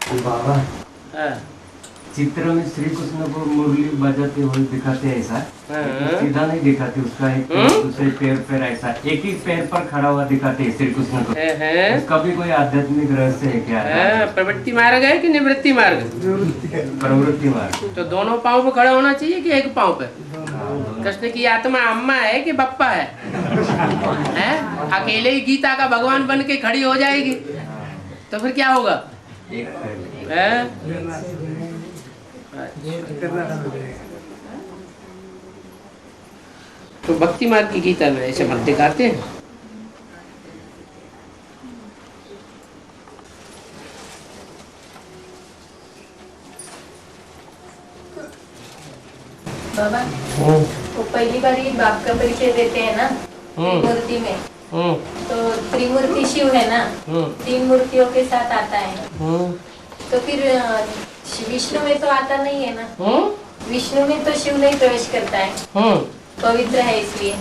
बाबा हाँ। चित्र में श्री कृष्ण को मुरली बजाते हुए दिखाते हैं ऐसा, सीधा नहीं दिखाते, उसका एक दूसरे पैर पर ऐसा एक ही पैर पर खड़ा हुआ दिखाते हैं श्री कृष्ण को। उसका भी कोई आध्यात्मिक रहस्य है क्या? प्रवृत्ति मार्ग है कि निवृत्ति मार्ग? प्रवृत्ति मार्ग। तो दोनों पाँव पे खड़ा होना चाहिए कि एक पाँव पे? कृष्ण की आत्मा अम्मा है कि बप्पा है? अकेले ही गीता का भगवान बन के खड़ी हो जाएगी तो फिर क्या होगा? तो भक्ति मार्ग की गीता में ऐसे मत दिखाते हैं। बाबा वो पहली बार ही बाप का परिचय देते हैं ना मूर्ति में, तो त्रिमूर्ति शिव है ना, 3 मूर्तियों के साथ आता है। तो फिर विष्णु में तो आता नहीं है ना, विष्णु में तो शिव नहीं प्रवेश करता है, पवित्र है इसलिए।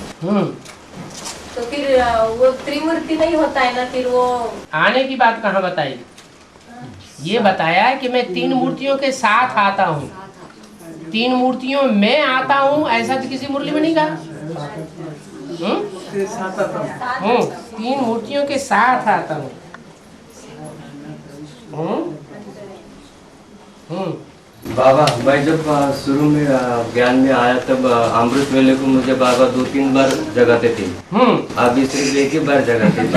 तो फिर वो त्रिमूर्ति नहीं होता है ना, फिर वो आने की बात कहाँ बताई? ये बताया कि मैं 3 मूर्तियों के साथ आता हूँ, 3 मूर्तियों में आता हूँ, ऐसा तो किसी मुरली में नहीं कहा। 3 मूर्तियों के साथ आता हूँ। बाबा मैं जब शुरू में ज्ञान में आया तब अमृत वेले को मुझे बाबा 2-3 बार जगाते थे। अभी सिर्फ एक ही बार जगाते थे।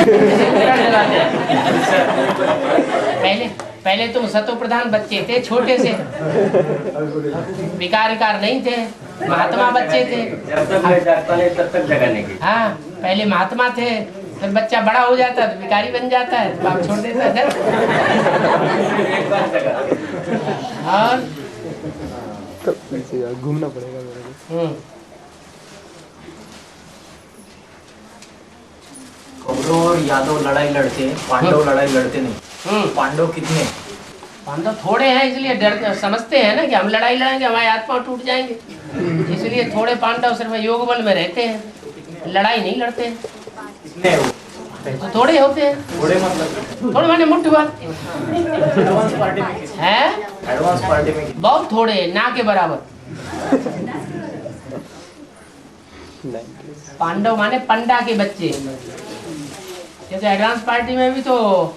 पहले तुम सतो प्रधान बच्चे थे, छोटे से विकार नहीं थे, महात्मा बच्चे थे। जब तक मैं जागता नहीं तब तक जगाने की। हाँ, पहले महात्मा थे, फिर बच्चा बड़ा हो जाता है तो विकारी बन जाता है, तो बाप छोड़ देता है। एक बार जगा और घूमना पड़ेगा मेरे को। कौरव और यादव लड़ाई लड़ते हैं, पांडव लड़ाई लड़ते नहीं। पांडव कितने? पांडव थोड़े हैं, इसलिए डर समझते हैं ना कि हम लड़ाई लड़ेंगे हमारे हाथ पांव टूट जाएंगे, इसलिए थोड़े पांडव सिर्फ योग बल में रहते हैं, लड़ाई नहीं लड़ते हैं। कितने वो? तो थोड़े होते हैं। थोड़े मतलब थोड़े माने मुट्ठी बात एडवांस पार्टी में है, एडवांस पार्टी में बहुत थोड़े, ना के बराबर। पांडव माने पंडा के बच्चे, जैसे एडवांस पार्टी में भी तो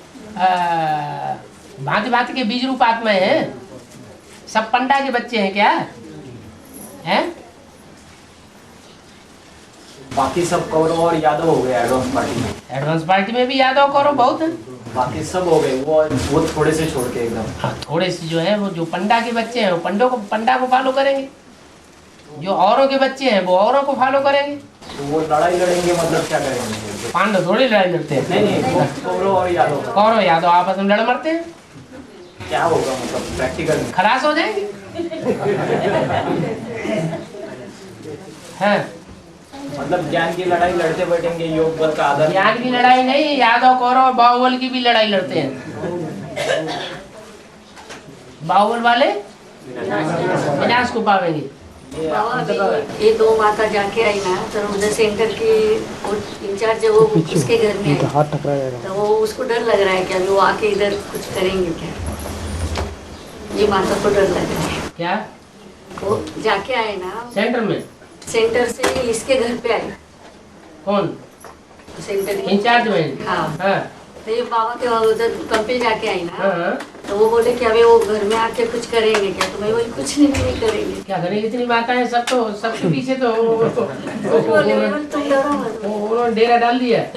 भांति भांति के बीज रूप आत्माएं हैं, सब पंडा के बच्चे हैं क्या हैं? बाकी सब कौरव और यादव हो गए एडवांस पार्टी में। एडवांस पार्टी में भी यादव कौरव बहुत है, बाकी सब हो गए वो थोड़े से छोड़ के एकदम। हाँ, थोड़े से जो है वो जो पंडा के बच्चे हैं वो पंडा को फॉलो करेंगे, जो औरों के बच्चे हैं वो औरों को फॉलो करेंगे। तो वो लड़ाई लड़ेंगे मतलब क्या करेंगे? पांडव थोड़ी लड़ाई लड़ते हैं। नहीं कौरव और यादव। कौरव यादव आपस में लड़ मरते हैं, क्या होगा मतलब प्रैक्टिकल? खलास हो जाएंगे। हैं, मतलब ज्ञान की लड़ाई लड़ते बैठेंगे, योग बल का आधार। ज्ञान की लड़ाई नहीं, यादव कौरव बाहुबल की भी लड़ाई लड़ते हैं। बाहुबल वाले विनाश को पावेंगे। ये 2 माता जाके आई ना, तो उधर सेंटर की इंचार्ज है, वो उसके घर में आई, तो वो उसको डर लग रहा है कि अभी वो आके इधर कुछ करेंगे क्या, ये माता को डर लग रहा है। क्या वो जाके आए ना सेंटर में? सेंटर से इसके घर पे आए। कौन सेंटर इंचार्ज में? हाँ, हाँ, तो ये बाबा के उधर कंपनी जाके आई ना, हाँ। तो वो बोले कि अभी वो घर में आके कुछ करेंगे क्या, तो मैं बोली कुछ नहीं करेंगे। क्या करेंगे, इतनी माताएं सब तो सबके पीछे तो तुम डरो मत। उन्होंने डेरा डाल दिया है।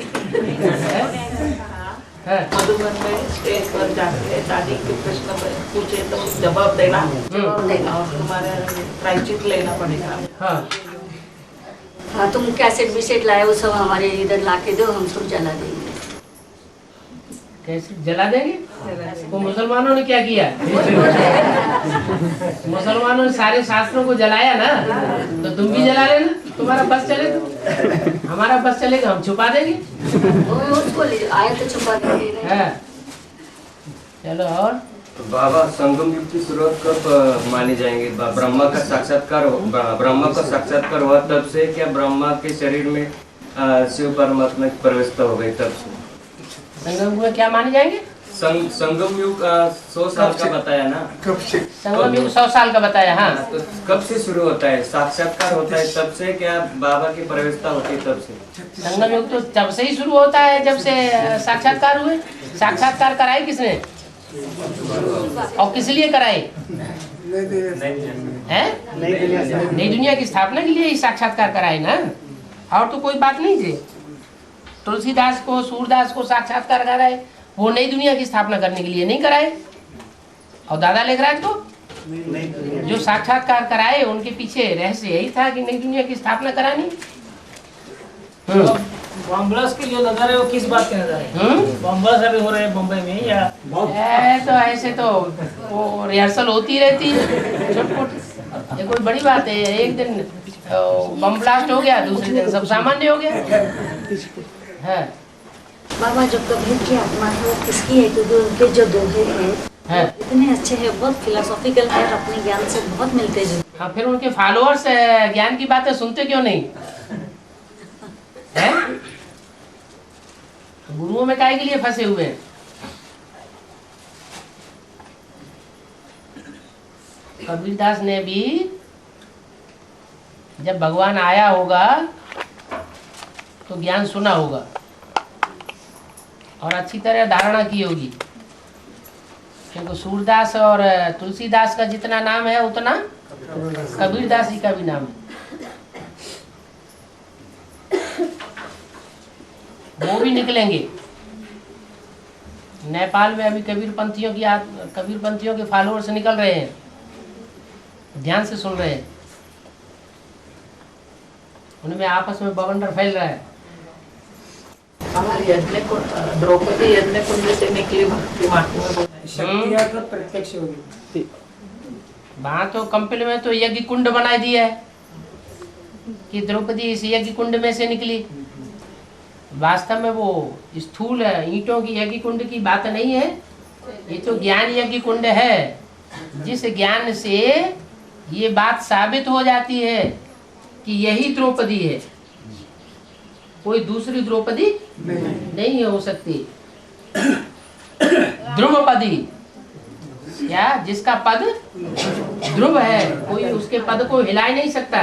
मधुबन में स्टेज पर जाके दादी के प्रश्न पूछे तो जवाब देना और तुम्हारे प्रायश्चित लेना पड़ेगा। हाँ, हाँ, तुम कैसेट विसेट लाए वो सब हमारे इधर लाके दो, हम सब जला देंगे। कैसे जला देंगे? वो मुसलमानों ने क्या किया? मुसलमानों ने सारे शास्त्रों को जलाया ना, तो तुम भी जला लेना, तुम्हारा बस चले तो हमारा बस चलेगा, हम छुपा देंगे। उसको आए तो छुपा देंगे। है, चलो। और तो बाबा संगम युग की शुरुआत कब मानी जाएंगे? ब्रह्मा का साक्षात्कार हुआ तब से, क्या ब्रह्मा के शरीर में शिव परमात्मा की प्रवेशता हो गई तब से? संगम में क्या माने जाएंगे? संगम युग 100 साल का बताया ना। संगम युग 100 साल का बताया। हाँ, तो कब से शुरू होता है? साक्षात्कार होता है तब से, क्या बाबा की प्रवेशता होती है तब से? संगम युग तो तब से ही शुरू होता है जब से साक्षात्कार हुए। साक्षात्कार कराए किसने और किस लिए कराए? हैं? नई दुनिया की स्थापना के लिए ही साक्षात्कार कराए ना, और तो कोई बात नहीं थी। तुलसीदास को, सूरदास को साक्षात्कार कराए, वो नई दुनिया की स्थापना करने के लिए नहीं कराए। और दादा लेखराज को जो साक्षात्कार कराए उनके पीछे रहस्य यही था कि नई दुनिया की स्थापना करानी। बॉम्बलास्ट के जो नजर है वो किस बात के नजर है? बॉम्बलास्ट अभी हो रहे हैं मुंबई में या? तो ऐसे तो वो रिहर्सल होती रहती है छोटी। ये कोई बड़ी बात है? एक दिन बम ब्लास्ट हो गया, दूसरे दिन सब सामान्य हो गया है। बाबा जो कबीर की आत्मा है वो किसकी है? क्योंकि उनके जो दोहे हैं इतने अच्छे हैं, बहुत फिलोसॉफिकल है, अपने ज्ञान से बहुत मिलते जुलते। हाँ, फिर उनके फॉलोअर्स ज्ञान की बातें सुनते क्यों नहीं है? गुरुओं में काहे के लिए फंसे हुए हैं? कबीरदास ने भी जब भगवान आया होगा तो ज्ञान सुना होगा और अच्छी तरह धारणा की होगी, क्योंकि सूरदास और तुलसीदास का जितना नाम है उतना कबीरदास जी का भी नाम है। वो भी निकलेंगे। नेपाल में अभी कबीरपंथियों के फॉलोअर्स निकल रहे हैं, ध्यान से सुन रहे हैं। उनमें आपस में बवंडर फैल रहा है। हमारी द्रौपदी यज्ञ कुंड से निकली भक्ति मार्ग में प्रत्यक्ष होगी। वहां तो कंपनी में तो यज्ञ कुंड बना दिया है कि द्रौपदी इस यज्ञ कुंड में से निकली। वास्तव में वो स्थूल ईंटों की यज्ञ कुंड की बात नहीं है, ये तो ज्ञान यज्ञ कुंड है, जिस ज्ञान से ये बात साबित हो जाती है कि यही द्रौपदी है, कोई दूसरी द्रौपदी नहीं हो सकती। ध्रुवपदी, क्या जिसका पद ध्रुव है, कोई उसके पद को हिला ही नहीं सकता।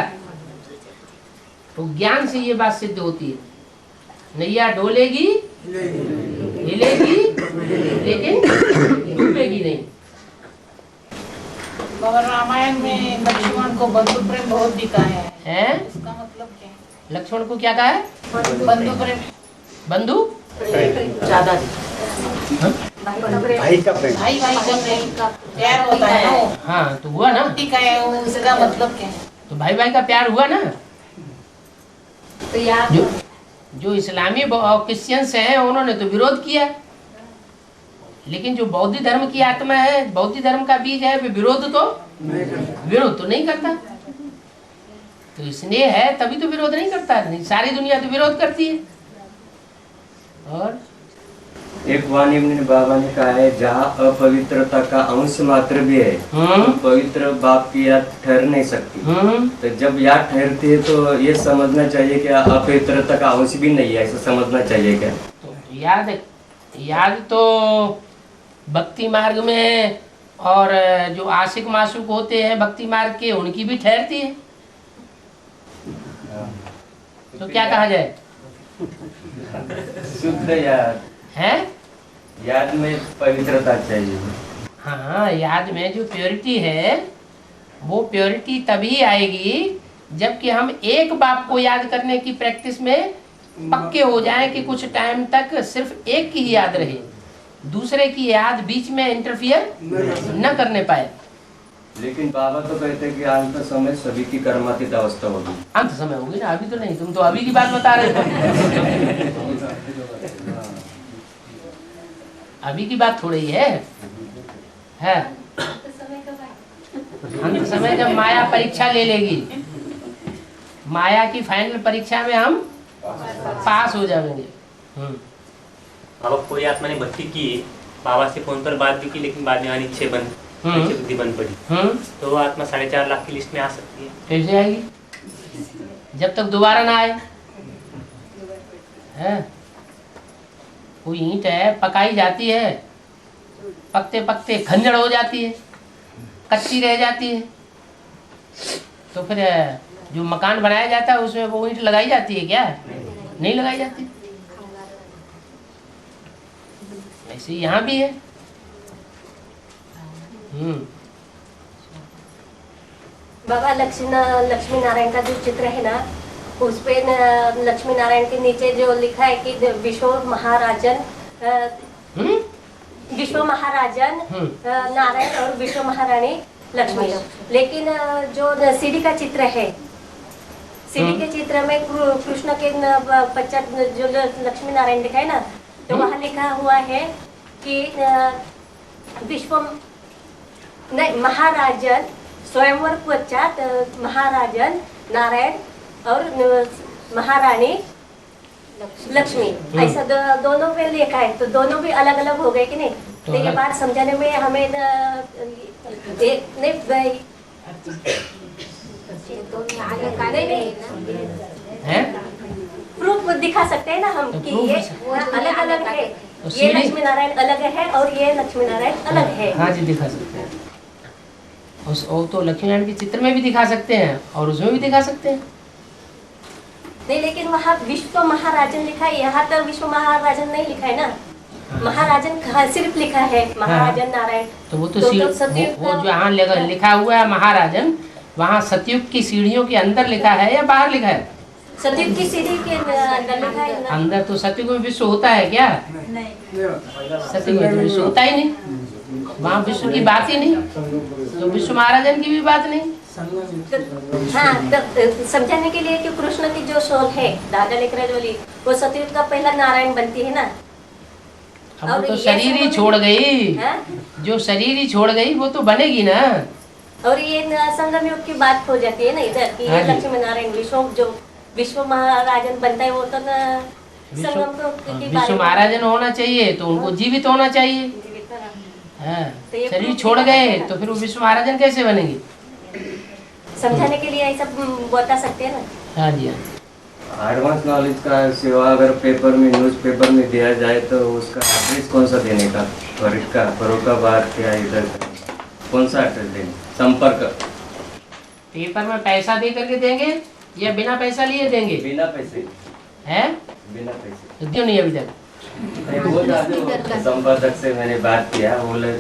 तो ज्ञान से ये बात सिद्ध होती है। नैया डोलेगी हिलेगी लेकिन डूबेगी नहीं। मगर रामायण में लक्ष्मण को बंधु प्रेम बहुत दिखाया है, इसका मतलब क्या है? लक्ष्मण को क्या कहा है? बंधु प्रेम। बंधु ज्यादा भाई का प्रेम, भाई का प्यार होता है। हाँ, तो हुआ ना, उसका मतलब क्या है? तो भाई भाई का प्यार हुआ ना। तो याद जो इस्लामी क्रिश्चियंस हैं उन्होंने तो विरोध किया, लेकिन जो बौद्ध धर्म की आत्मा है, बौद्ध धर्म का बीज है, विरोध तो नहीं करता। तो स्नेह है तभी तो विरोध नहीं करता, नहीं सारी दुनिया तो विरोध करती है। और एक वाणी में बाबा ने कहा है, जहाँ अपवित्रता का अंश मात्र भी है तो पवित्र बाप की याद ठहर नहीं सकती। तो जब याद ठहरती है तो ये समझना चाहिए कि अपवित्रता का अंश भी नहीं है, ऐसा समझना चाहिए क्या? तो याद तो भक्ति मार्ग में और जो आशिक माशूक होते हैं भक्ति मार्ग के, उनकी भी ठहरती है। तो क्या कहा जाए? शुद्ध याद है, याद में पवित्रता चाहिए। हाँ, याद में जो प्योरिटी है वो प्योरिटी तभी आएगी जबकि हम एक बाप को याद करने की प्रैक्टिस में पक्के हो जाएं कि कुछ टाइम तक सिर्फ एक की ही याद रहे, दूसरे की याद बीच में इंटरफियर न करने पाए। लेकिन बाबा तो कहते हैं कि अंत समय सभी की कर्मातीत अवस्था होगी। अंत समय होगी ना, अभी तो नहीं। तुम तो अभी की बात बता रहे थे। अभी की बात थोड़ी है। अंत समय जब माया परीक्षा ले लेगी, माया की फाइनल परीक्षा में हम पास हो जाएंगे। बाबा कोई आत्मा ने भक्ति की, बाबा से फोन पर बात भी की, लेकिन बाद में अनिच्छे बुद्धि बन पड़ी, तो वो आत्मा 4.5 लाख की लिस्ट में आ सकती है। कैसे आएगी? जब तक दोबारा ना आए। है कोई ईंट है, पकाई जाती है, पकते पकते खंजर हो जाती है, कच्ची रह जाती है, तो फिर जो मकान बनाया जाता है उसमें वो ईंट लगाई जाती है क्या? नहीं लगाई जाती। ऐसे यहाँ भी है। बाबा लक्ष्मी नारायण का जो चित्र है ना, उस पे लक्ष्मी नारायण के नीचे जो लिखा है कि विश्व महाराजन नारायण और विश्व महारानी लक्ष्मी। लेकिन जो सीढ़ी का चित्र है, सीढ़ी के चित्र में कृष्ण के पश्चात जो लक्ष्मी नारायण लिखा है ना, तो वहाँ लिखा हुआ है कि महाराजन स्वयंवर पश्चात महाराजन नारायण और महारानी लक्ष्मी, ऐसा दोनों पे लिखा है। तो दोनों भी अलग अलग हो गए कि नहीं? तो ये बात समझाने में हमें प्रूफ दिखा सकते हैं ना हम कि ये अलग अलग है, ये लक्ष्मी नारायण अलग है और ये लक्ष्मी नारायण अलग है। हाँ जी, दिखा सकते हैं। और तो लक्ष्मी नारायण के चित्र में भी दिखा सकते हैं और उसमें भी दिखा सकते हैं। नहीं, लेकिन वहाँ विश्व महाराजन लिखा है, यहाँ तो विश्व महाराजन नहीं लिखा है ना, महाराजन सिर्फ लिखा है महाराजन नारायण। तो वो तो वो जो यहाँ लिखा हुआ है महाराजन, वहाँ सतयुग की सीढ़ियों के अंदर लिखा है या बाहर लिखा है? सतयुग की सीढ़ी के अंदर लिखा है। अंदर तो सतयुग में विश्व होता है क्या? नहीं, सतयुग में विश्व होता ही नहीं, वहाँ विश्व की बात ही नहीं, तो विश्व महाराजन की भी बात नहीं। हाँ, तो समझाने के लिए कि कृष्ण की जो सोल है दादा लेकर जोली, वो सतयुग का पहला नारायण बनती है ना। अब तो शरीर ही छोड़ गई, जो शरीर ही छोड़ गई वो तो बनेगी ना। और ये संगम युग की बात हो जाती है ना इधर कि ये लक्ष्मी नारायण विश्व महाराजन बनता है, वो तो विश्व महाराजन होना चाहिए तो उनको जीवित होना चाहिए। शरीर छोड़ गए तो फिर वो विश्व महाराजन कैसे बनेंगे? समझाने के लिए ऐसा बता सकते हैं ना। हाँ जी, एडवांस नॉलेज का सेवा अगर पेपर में न्यूज़पेपर में दिया जाए तो उसका एड्रेस कौन सा देने का? फरुखाबाद या इधर कौन सा एड्रेस देंगे? संपर्क पेपर में पैसा दे करके देंगे या बिना पैसा लिए देंगे? बिना पैसे है, बिना पैसे तो क्यों नहीं अभी तक? संपादक से मैंने बात किया, बोले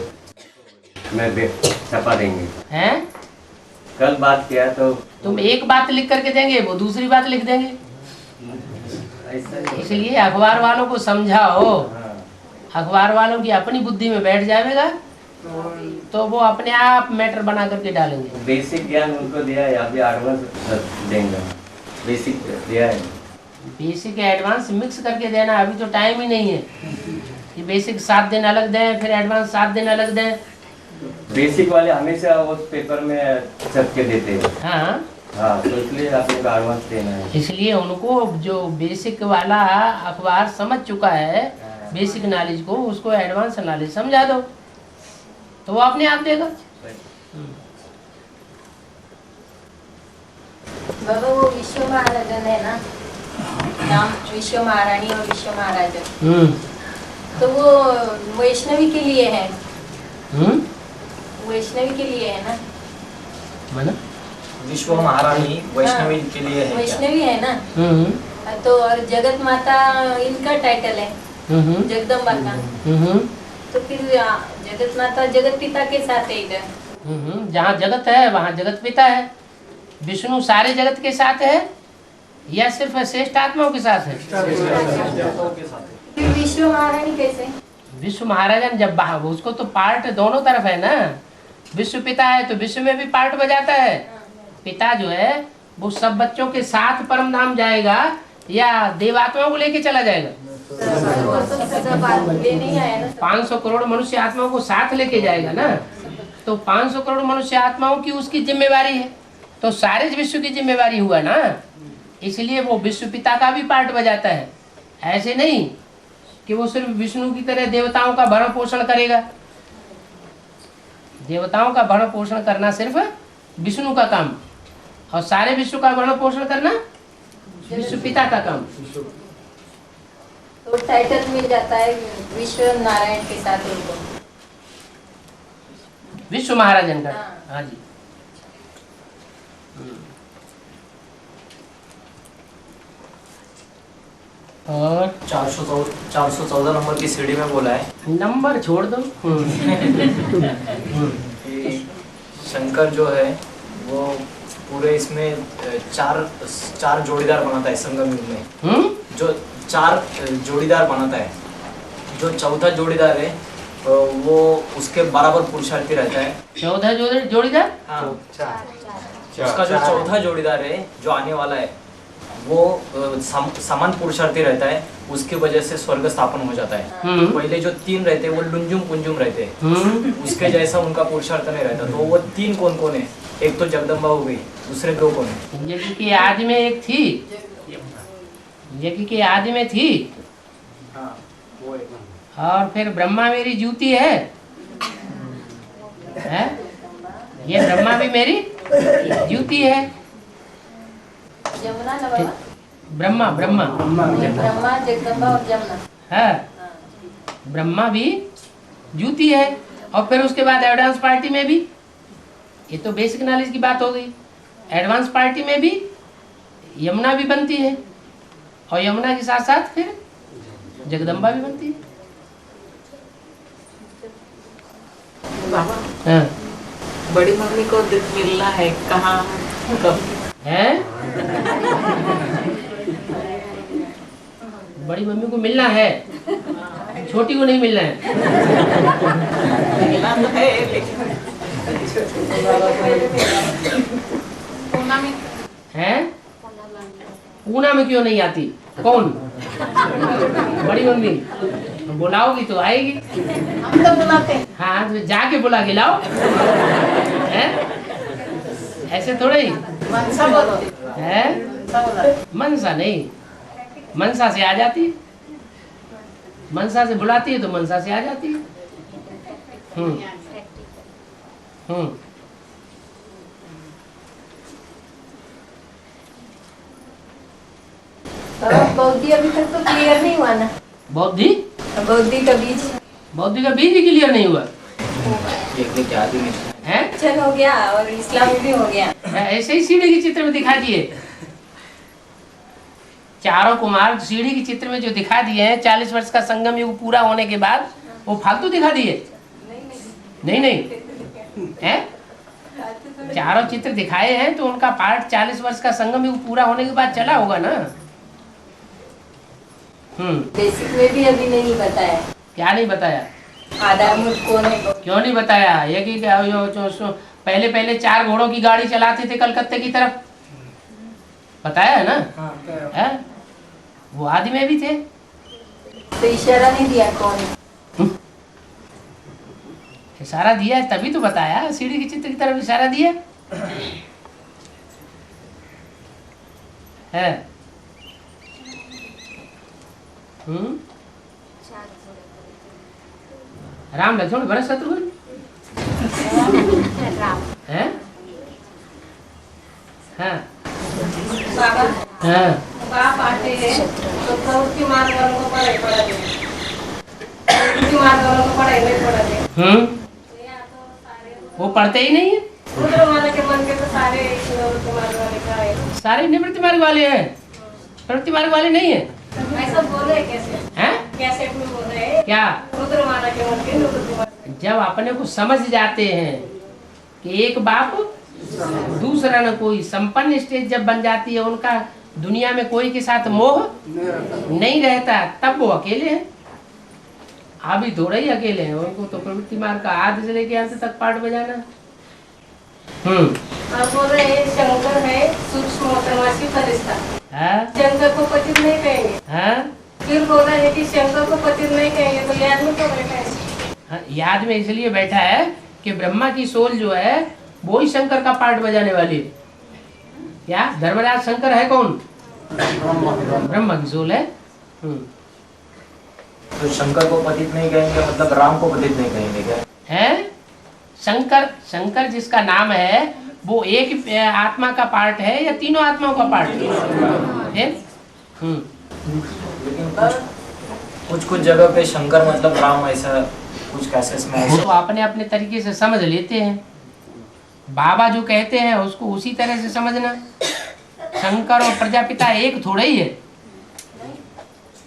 मैं छपा देंगे। हैं? कल बात किया तो तुम एक बात लिख करके देंगे, वो दूसरी बात लिख देंगे। इसलिए अखबार वालों को समझाओ, अखबार वालों की अपनी बुद्धि में बैठ जाएगा तो वो अपने आप मैटर बना करके डालेंगे। बेसिक ज्ञान उनको दिया है, अभी एडवांस देंगे। बेसिक दिया है, बेसिक एडवांस मिक्स करके देना। अभी तो टाइम ही नहीं है कि बेसिक 7 दिन अलग दें फिर एडवांस 7 दिन अलग दें। बेसिक वाले हमेशा उस पेपर में छप के देते हैं। हाँ हाँ, तो इसलिए आपको एडवांस देना है। इसलिए उनको जो बेसिक वाला अखबार समझ चुका है बेसिक नॉलेज को, उसको एडवांस नॉलेज समझा दो तो वो अपने आप देगा। बाबा वो विश्व महाराजन है ना, नाम विश्व महारानी और विश्व महाराजन, तो वो वैष्णवी के लिए है। वैष्णवी के लिए है ना, माना विश्व महारानी वैष्णवी के लिए है, वैष्णवी है ना। तो और जगत माता इनका टाइटल है, जगदम्बा का। तो फिर जगत माता जगत पिता के साथ है इधर। जहाँ जगत है वहाँ जगत पिता है। विष्णु सारे जगत के साथ है या सिर्फ श्रेष्ठ आत्माओं के साथ है? फिर विश्व महारानी कैसे? विश्व महाराजन जब उसको तो पार्ट दोनों तरफ है ना। विश्व पिता है तो विश्व में भी पार्ट बजाता है। पिता जो है वो सब बच्चों के साथ परम धाम जाएगा या देवात्माओं को लेके चला जाएगा? 500 करोड़ मनुष्य आत्माओं को साथ लेके जाएगा ना। तो 500 करोड़ मनुष्य आत्माओं की उसकी जिम्मेवारी है, तो सारे विश्व की जिम्मेवारी हुआ ना। इसलिए वो विश्व पिता का भी पार्ट बजाता है। ऐसे नहीं कि वो सिर्फ विष्णु की तरह देवताओं का भरण पोषण करेगा। देवताओं का भरण पोषण करना सिर्फ विष्णु का काम और सारे विश्व का भरण पोषण करना विश्व पिता का काम। तो टाइटल मिल जाता है विश्व नारायण के साथ उनको। विश्व महाराजन का। हाँ जी। और 414 नंबर की सीढ़ी में बोला है, नंबर छोड़ दो। कि शंकर जो है वो पूरे इसमें चार जोड़ीदार बनाता है संगम युग में। जो 4 जोड़ीदार बनाता है, जो चौथा जोड़ीदार है वो उसके बराबर पुरुषार्थी रहता है। 14 जोड़ीदार। हाँ, उसका जो चौथा जोड़ीदार है जो आने वाला है वो समान पुरुषार्थी रहता है, उसकी वजह से स्वर्ग स्थापन हो जाता है। पहले जो 3 रहते हैं वो लुंजुम कुंजुम रहते हैं, उसके जैसा उनका पुरुषार्थ नहीं रहता। तो वो 3 कौन कौन है? एक तो जगदम्बा हो गई, दूसरे 2 कौन है? यज्ञ की आदि में एक थी, यज्ञ की आदि में थी। हाँ, वो एक। और फिर ब्रह्मा मेरी जूती है, ये ब्रह्मा भी मेरी जूती है। जमुना ना बाबा? ब्रह्मा ब्रह्मा ब्रह्मा, जगदम्बा और जमुना है। ब्रह्मा भी जूती है। और फिर उसके बाद एडवांस पार्टी में भी, ये तो बेसिक नॉलेज की बात हो गई, एडवांस पार्टी में भी यमुना भी बनती है, और यमुना के साथ साथ फिर जगदम्बा भी बनती है। बाबा, हाँ। बड़ी मम्मी को मिलना है, कहाँ कब? है? बड़ी मम्मी को मिलना है, छोटी को नहीं मिलना है। मिलना तो है लेकिन पूना में है? पूना में क्यों नहीं आती? कौन? बड़ी मम्मी बुलाओगी तो आएगी। हम तो बुलाते हैं। हाँ, तो जाके बुला के लाओ। है? ऐसे थोड़ा ही मनसा बोलो है। मनसा नहीं, मनसा से आ जाती है, मनसा से बुलाती है तो मनसा से आ जाती है। बौद्धि अभी तक तो क्लियर नहीं हुआ ना? बौद्धि बौद्धि का बीज, बौद्धि का बीज ही क्लियर नहीं हुआ है। चल हो गया और इस्लामी भी हो गया। ऐसे ही सीढ़ी के चित्र में दिखा दिए, चारों कुमार सीढ़ी के चित्र में जो दिखा दिए हैं, 40 वर्ष का संगम युग पूरा होने के बाद वो फालतू दिखा दिए? नहीं है, चारों चित्र दिखाए हैं तो उनका पार्ट 40 वर्ष का संगम युग पूरा होने के बाद चला होगा ना। बेसिक में भी अभी नहीं बताया। क्या नहीं बताया? आधार मूल कौन है? क्यों नहीं बताया? ये कि पहले 4 घोड़ों की गाड़ी चलाते थे कलकत्ते की तरफ, बताया है ना? है? वो आदि में भी थे। तो इशारा नहीं दिया कौन? इशारा दिया है तभी तो बताया, सीढ़ी के चित्र की तरफ इशारा दिया है। राम लक्ष्मण भरत शत्रुघ्न है। हाँ हाँ, बाप आते हैं तो प्रवृत्ति मार्ग वालों को पढ़ाई पढ़ा दे, प्रवृत्ति मार्ग वालों को पढ़ाई नहीं पढ़ा दे। वो पढ़ते ही नहीं है। रुद्र वाले के मन के तो सारे निवृत्ति मार्ग वाले का है। सारे निवृत्ति मार्ग वाले हैं, प्रवृत्ति मार्ग वाले नहीं है। ऐसा बोले कैसे? हैं? कैसे में बोल रहे हैं? क्या? रुद्र वाला के मन के निवृत्ति मार्ग। जब अपने को समझ जाते हैं कि एक बाप दूसरा न कोई, संपन्न स्टेज जब बन जाती है, उनका दुनिया में कोई के साथ मोह नहीं रहता, तब वो अकेले हैं। अभी थोड़ा ही अकेले हैं, उनको तो प्रवृत्ति मार्ग का आदि से लेके अंत तक पाठ बजाना। आप बोल रहे हैं शंकर है सूक्ष्म तमाशी फरिश्ता, शंकर को पतित नहीं कहेंगे। फिर बोल रहे हैं कि शंकर को पतित नहीं कहेंगे, तो याद में तो बैठा है। याद में इसलिए बैठा है कि ब्रह्मा की सोल जो है वो ही शंकर का पार्ट बजाने वाली है। क्या धर्मराज शंकर है कौन? ब्रह्मा की सोल है। तो शंकर को पतित नहीं कहेंगे मतलब राम को पतित नहीं कहेंगे क्या? है शंकर जिसका नाम है वो एक आत्मा का पार्ट है या तीनों आत्माओं का पार्ट है? लेकिन कुछ जगह पे शंकर मतलब राम ऐसा कुछ कैसेस में वो तो अपने अपने तरीके से समझ लेते हैं। बाबा जो कहते हैं उसको उसी तरह से समझना। शंकर और प्रजापिता एक थोड़ा ही है।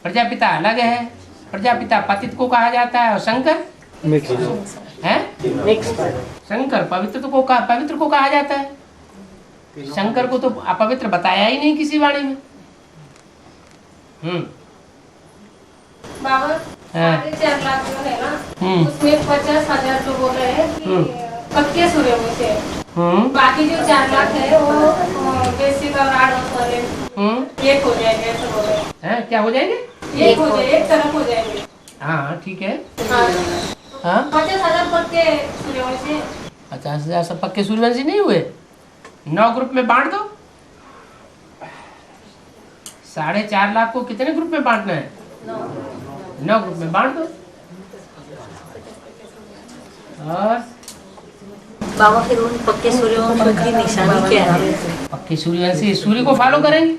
प्रजापिता अलग है। प्रजापिता पतित को कहा जाता है और शंकर है शंकर पवित्र को कहा जाता है। शंकर को तो अपवित्र बताया ही नहीं किसी वाणी में। बाबा 4.5 लाख जो है ना, उसमें 50,000 जो बोल रहे हैं कि पक्के सूर्यवंशी है। बाकी जो 4 लाख है वो बेसिक और एडवांस वाले एक हो जाएंगे ऐसे बोल रहे हैं। क्या हो जाएंगे? एक हो जाएंगे, एक तरफ हो जाएंगे। हाँ ठीक है। हाँ 50,000 पक्के सूर्यवंशी। 50,000 सब पक्के सूर्यवंशी नहीं हुए? 9 ग्रुप में बांट दो। 4.5 लाख को कितने ग्रुप में बांटना है? 9 ग्रुप में बांट दो। और बाबा फिर उन पक्के सूर्यवंशी की निशानी क्या है? पक्के सूर्यवंशी सूर्य को फॉलो करेंगे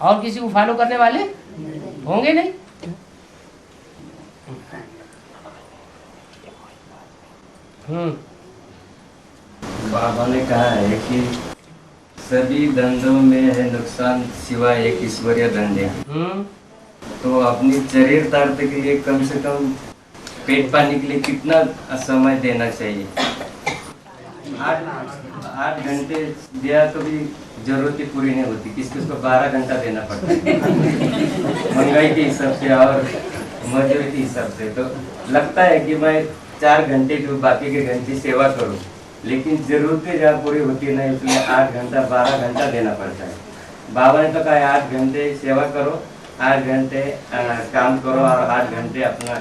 और किसी को फॉलो करने वाले होंगे नहीं। बाबा ने कहा है कि सभी धंधों में है नुकसान सिवाय एक ईश्वरीय धंधे। तो अपनी शरीर तारते के लिए कम से कम पेट पानी के लिए कितना समय देना चाहिए? 8 घंटे दिया तो भी जरूरतें पूरी नहीं होती। किसी को 12 घंटा देना पड़ता है महंगाई के हिसाब से और मजदूरी के हिसाब से। तो लगता है कि मैं 4 घंटे जो बाकी के घंटे सेवा करूं, लेकिन जरूरतें जहाँ पूरी होती नहीं इसलिए 8 घंटा 12 घंटा देना पड़ता है। बाबा ने तो कहा 8 घंटे सेवा करो, 8 घंटे काम करो और 8 घंटे अपना,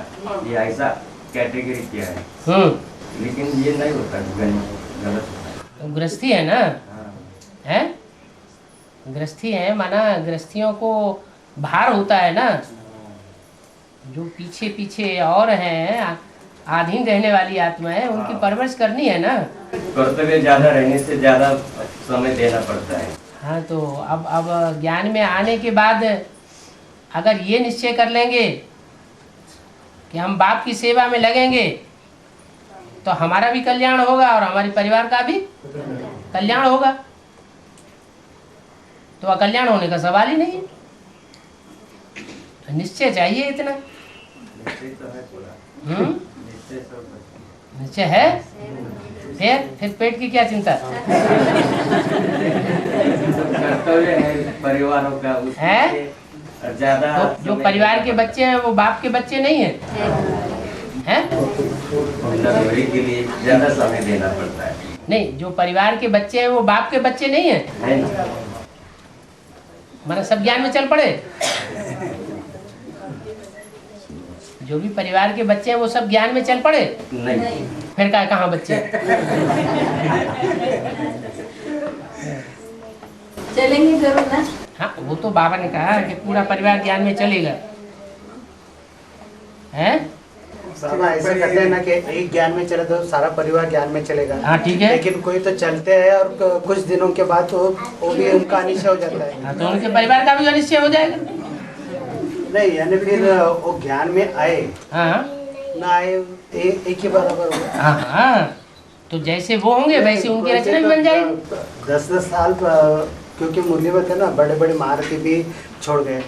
ये ऐसा कैटेगरी किया है। लेकिन ये नहीं होता, गलत होता है। गृहस्थी है ना, है गृहस्थी है, माना गृहस्थियों को भार होता है ना। जो पीछे पीछे और हैं आधीन रहने वाली आत्मा है, उनकी परवरिश करनी है ना। कर्तव्य ज्यादा रहने से ज्यादा समय देना पड़ता है। हाँ तो अब ज्ञान में आने के बाद अगर ये निश्चय कर लेंगे कि हम बाप की सेवा में लगेंगे तो हमारा भी कल्याण होगा और हमारे परिवार का भी कल्याण होगा। तो अकल्याण होने का सवाल ही नहीं है। निश्चय चाहिए इतना। निश्चय है, फिर पेट की क्या चिंता कर्तव्य है परिवारों का है। ज्यादा तो जो परिवार के बच्चे हैं वो बाप के बच्चे नहीं हैं, हैं? के लिए ज्यादा समय देना पड़ता है। नहीं, जो परिवार के बच्चे हैं वो बाप के बच्चे नहीं हैं। माना सब ज्ञान में चल पड़े। जो भी परिवार के बच्चे हैं वो सब ज्ञान में चल पड़े नहीं। फिर कहाँ बच्चे चलेंगे जरूर ना। हाँ वो तो बाबा ने कहा कि पूरा परिवार ज्ञान में चलेगा, है? ऐसा करते हैं ना कि एक ज्ञान में चले तो सारा परिवार ज्ञान में चलेगा। हाँ ठीक है। लेकिन कोई तो चलते हैं और कुछ दिनों के बाद तो वो भी उनका अनिश्चय हो जाता है। हाँ, तो उनके परिवार का भी अनिश्चय हो जाएगा। नहीं यानी फिर वो ज्ञान में आए ना आए एक ही बराबर होगा। हाँ तो जैसे वो होंगे वैसे उनकी रचना भी बन जाएगी। 10-10 साल क्योंकि मुरली में थे ना, बड़े बड़े महारथी भी छोड़ गए।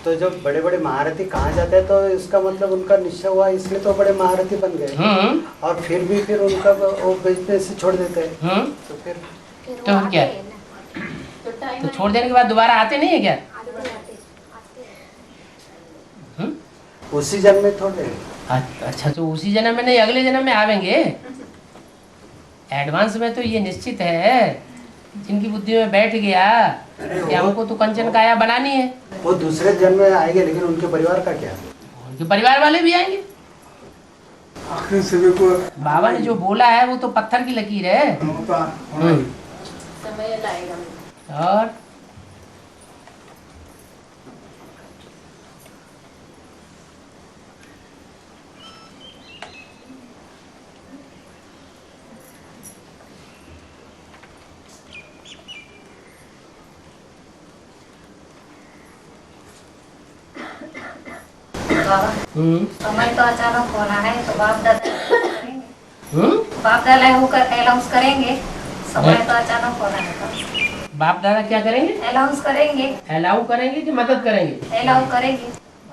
तो जब बड़े बड़े महारथी कहाँ जाते हैं तो इसका मतलब उनका निश्चय हुआ, इसलिए तो बड़े महारथी बन गए। और फिर उनका वो बिजनेस छोड़ देते हैं। तो फिर क्या तो छोड़ देने के बाद दोबारा आते नहीं है क्या? उसी जन्म में थोड़े। अच्छा तो उसी जन्म में नहीं, अगले जन्म में आवेंगे। एडवांस में तो ये निश्चित है, जिनकी बुद्धि में बैठ गया कि हमको तो कंचन काया बनानी है, वो दूसरे जन्म में आएंगे। लेकिन उनके परिवार का क्या? उनके परिवार वाले भी आएंगे। बाबा ने जो बोला है वो तो पत्थर की लकीर है। समय लाएगा। और बाबा समय तो अचानक होना है, तो बाप दादा होकर अनाउंस करेंगे। समय तो अचानक होना है, बाप दादा क्या करेंगे? अनाउंस करेंगे। अलाउ करेंगे कि मदद करेंगे? अलाउ करेंगे।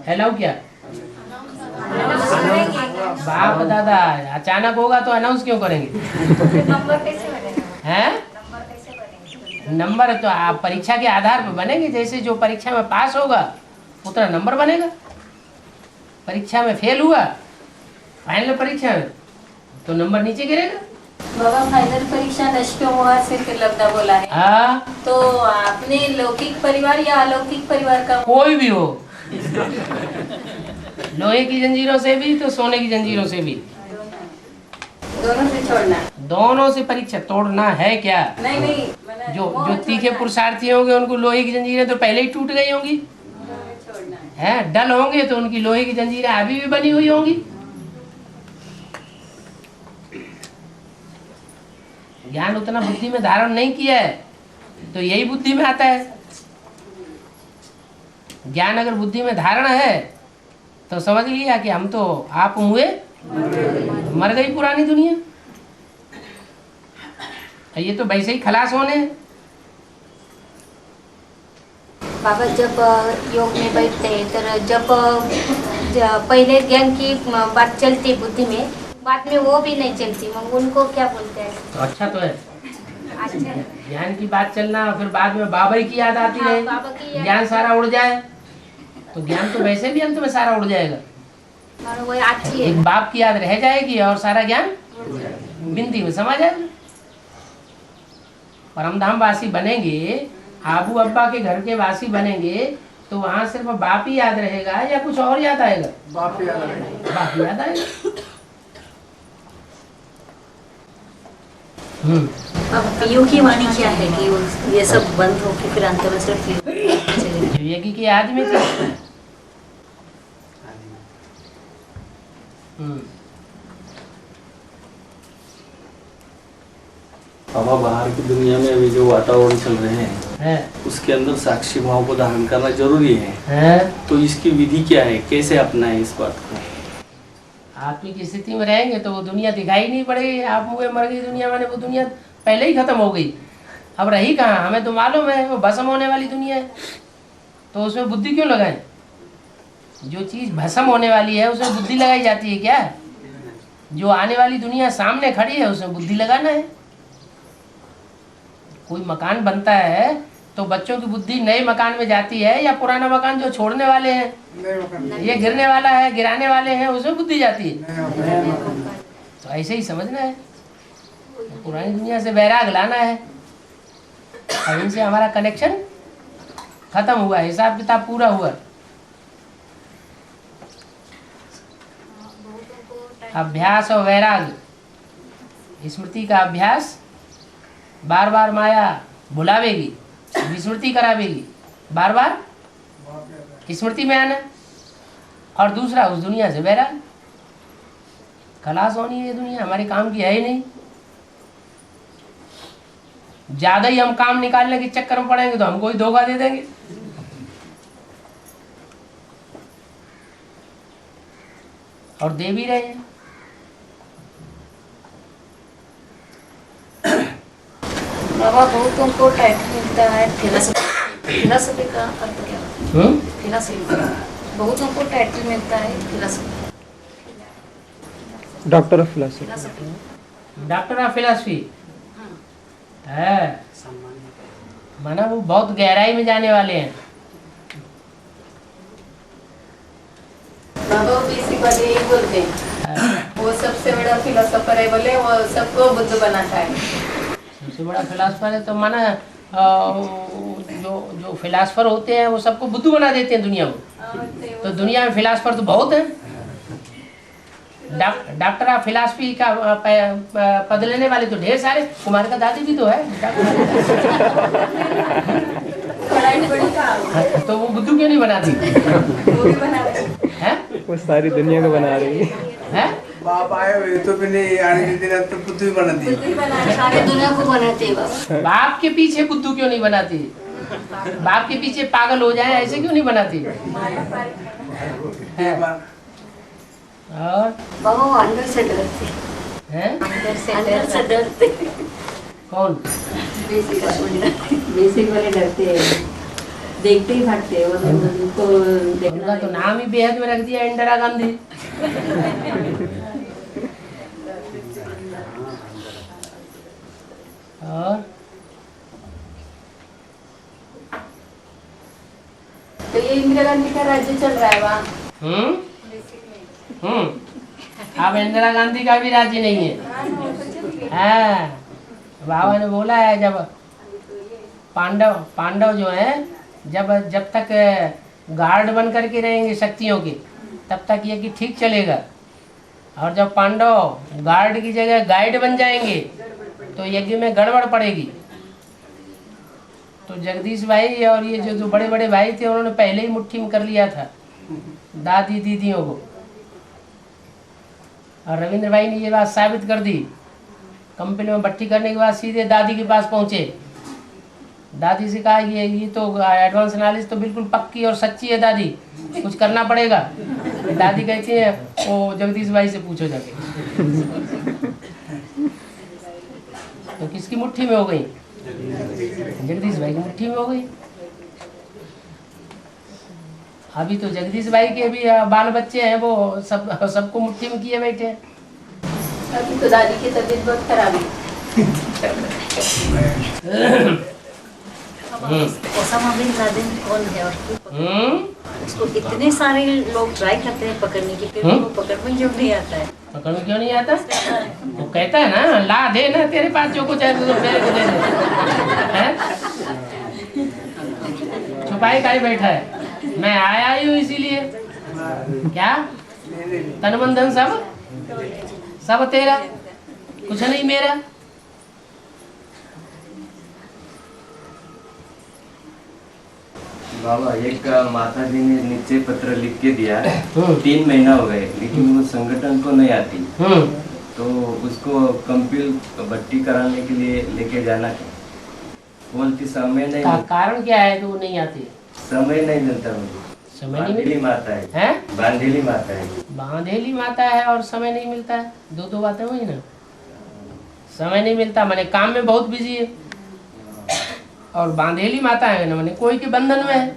अलाउ क्या? अनाउंस करेंगे। बाप दादा अचानक होगा तो अनाउंस क्यों करेंगे? नंबर कैसे बनेगा? हैं? नंबर कैसे बनेगा? नंबर तो आप परीक्षा के आधार पर बनेंगे। जैसे जो परीक्षा में पास होगा उतना नंबर बनेगा। परीक्षा में फेल हुआ फाइनल परीक्षा में तो नंबर नीचे गिरेगा। बाबा फाइनल परीक्षा नष्टोमोहा से लब्धा बोला है। हाँ, तो आपने लौकिक परिवार या अलौकिक परिवार का? कोई भी हो, लोहे की जंजीरों से भी तो सोने की जंजीरों से भी, दोनों से छोड़ना। दोनों से परीक्षा तोड़ना है क्या? नहीं नहीं, जो तीखे पुरुषार्थी होंगे उनको लोहे की जंजीरें तो पहले ही टूट गई होंगी। है डल होंगे तो उनकी लोहे की जंजीरें अभी भी बनी हुई होंगी। ज्ञान उतना बुद्धि में धारण नहीं किया है तो यही बुद्धि में आता है। ज्ञान अगर बुद्धि में धारण है तो समझ लिया कि हम तो आप हुए मर गई पुरानी दुनिया। ये तो वैसे ही खलास होने हैं। बाबा जब योग में बैठते हैं तो जब पहले ज्ञान की बात चलती बुद्धि में, बाद में वो भी नहीं चलती, उनको क्या बोलते हैं? तो अच्छा तो है अच्छा, ज्ञान की बात चलना, फिर बाद में बाबा की याद आती हाँ, रहे, बाबा की याद। ज्ञान सारा उड़ जाए तो ज्ञान तो वैसे भी अंत में सारा उड़ जाएगा। और वो अच्छी है। एक बाप की याद रह जाएगी और सारा ज्ञान बिंदी में समा जाएगा। परमधाम वासी बनेंगे, आबू अब्बा के घर के वासी बनेंगे तो वहाँ सिर्फ बाप ही याद रहेगा या कुछ और याद आएगा? बाप याद आएगा। बाप याद आएगा। अब योग की वाणी क्या है कि ये सब बंद हो के फिर अंत में सिर्फ योगी की याद में थी। बाबा बाहर की दुनिया में अभी जो वातावरण चल रहे हैं उसके अंदर साक्षी भाव को धारण करना जरूरी है। तो इसकी विधि क्या है, कैसे अपनाएं इस बात को? आत्मिक स्थिति में रहेंगे तो वो दुनिया दिखाई नहीं पड़ेगी। आप मुझे मर गई दुनिया, माने वो दुनिया पहले ही खत्म हो गई, अब रही कहाँ? हमें तो मालूम है वो भस्म होने वाली दुनिया है, तो उसमें बुद्धि क्यों लगाएं? जो चीज़ भस्म होने वाली है उसमें बुद्धि लगाई जाती है क्या? जो आने वाली दुनिया सामने खड़ी है उसमें बुद्धि लगाना है। कोई मकान बनता है तो बच्चों की बुद्धि नए मकान में जाती है या पुराना मकान जो छोड़ने वाले हैं, ये गिरने वाला है, गिराने वाले हैं, उसमें बुद्धि जाती है। तो ऐसे ही समझना है, पुरानी दुनिया से वैराग लाना है और इनसे हमारा कनेक्शन खत्म हुआ, हिसाब किताब पूरा हुआ। अभ्यास और वैराग, स्मृति का अभ्यास बार बार माया भुलावेगी, विस्मृति करावेगी, बार बार स्मृति में आना। और दूसरा उस दुनिया से वैराग, खलास होनी है। ये दुनिया हमारे काम की है ही नहीं। ज्यादा ही हम काम निकालने के चक्कर में पड़ेंगे तो हमको ही धोखा दे देंगे। और दे भी रहे हैं। बाबा बहुतों को टाइटल मिलता है फिलॉसफी का अर्थ क्या है? फिलॉसफी बहुतों को टाइटल मिलता है philosophy, doctor of philosophy. Doctor of philosophy है, माना वो बहुत गहराई में जाने वाले हैं। बाबा बेसिक वाले यही बोलते हैं, वो सबसे बड़ा फिलोसोफर है, बोले वो सबको बुद्ध बनाता है। सबसे बड़ा फिलासफर है तो माना जो फिलासफर होते हैं वो सबको बुद्ध बना देते हैं दुनिया को। तो दुनिया में फिलासफर तो बहुत है। डॉक्टर ऑफ फिलासफी का पद लेने वाले तो ढेर सारे। कुमार का दादी भी तो है तो वो बुद्धू क्यों नहीं बनाती? वो भी बना रहे हैं। वो सारी दुनिया को बना रही है। बाप आए हुए तो भी नहीं आने के दिन तो बुद्धू ही बनाती है, सारी दुनिया को बनाते हैं। बाप के पीछे बुद्धू क्यों नहीं बनाती? बाप के पीछे पागल हो जाए ऐसे क्यों नहीं बनाती? और बाबा अंदर से डरते हैं, अंदर से डरते। कौन? बेसिक वाले डरते हैं, देखते ही भागते हैं, उनको उनका तो नाम ही बेहद में रख दिया, इंदिरा गांधी। और तो ये इंदिरा गांधी का राज्य चल रहा है वहाँ। अब इंदिरा गांधी का भी राज्य नहीं है। हाँ, बाबा ने बोला है जब पांडव जो है जब तक गार्ड बन करके रहेंगे शक्तियों के, तब तक ये कि ठीक चलेगा। और जब पांडव गार्ड की जगह गाइड बन जाएंगे तो यज्ञ में गड़बड़ पड़ेगी। तो जगदीश भाई और ये जो बड़े बड़े भाई थे, उन्होंने पहले ही मुट्ठी में कर लिया था दादी दीदियों को। और रविंद्र भाई ने ये बात साबित कर दी। कंपनी में भट्टी करने के बाद सीधे दादी के पास पहुंचे। दादी से कहा ये तो एडवांस नॉलेज तो बिल्कुल पक्की और सच्ची है दादी, कुछ करना पड़ेगा। दादी कहती है वो जगदीश भाई से पूछो जाके। तो किसकी मुट्ठी में हो गई? जगदीश भाई की मुट्ठी में हो गई। अभी तो जगदीश भाई के भी बाल बच्चे हैं, वो सबको मुट्ठी में किए बैठे हैं। अभी तो दादी की तबीयत बहुत खराब है। ओसामा बिन लादेन कौन है और उसको इतने सारे लोग ट्राई करते हैं पकड़ने की, फिर वो पकड़ में क्यों नहीं आता है? पकड़ में क्यों नहीं आता? वो कहता है ना, ला दे ना, तेरे पास जो कुछ है तो मेरे को दे दे। छुपाई का ही बैठा है, मैं आया ही हूँ इसीलिए। क्या तन मन धन सब तेरा, कुछ नहीं मेरा। बाबा एक माता जी ने नीचे पत्र लिख के दिया, 3 महीना हो गए लेकिन वो संगठन को नहीं आती। तो उसको कंपील भट्टी कराने के लिए लेके जाना है, बोलती समय नहीं। कारण क्या है तो वो नहीं आती? समय नहीं मिलता मुझे। समय नहीं मिलता? माता है, बांधेली माता है। बांधेली माता है और समय नहीं मिलता है, दो बातें हुई ना। समय नहीं मिलता माने काम में बहुत बिजी है, और बांधेली माता है ना माने कोई के बंधन में है।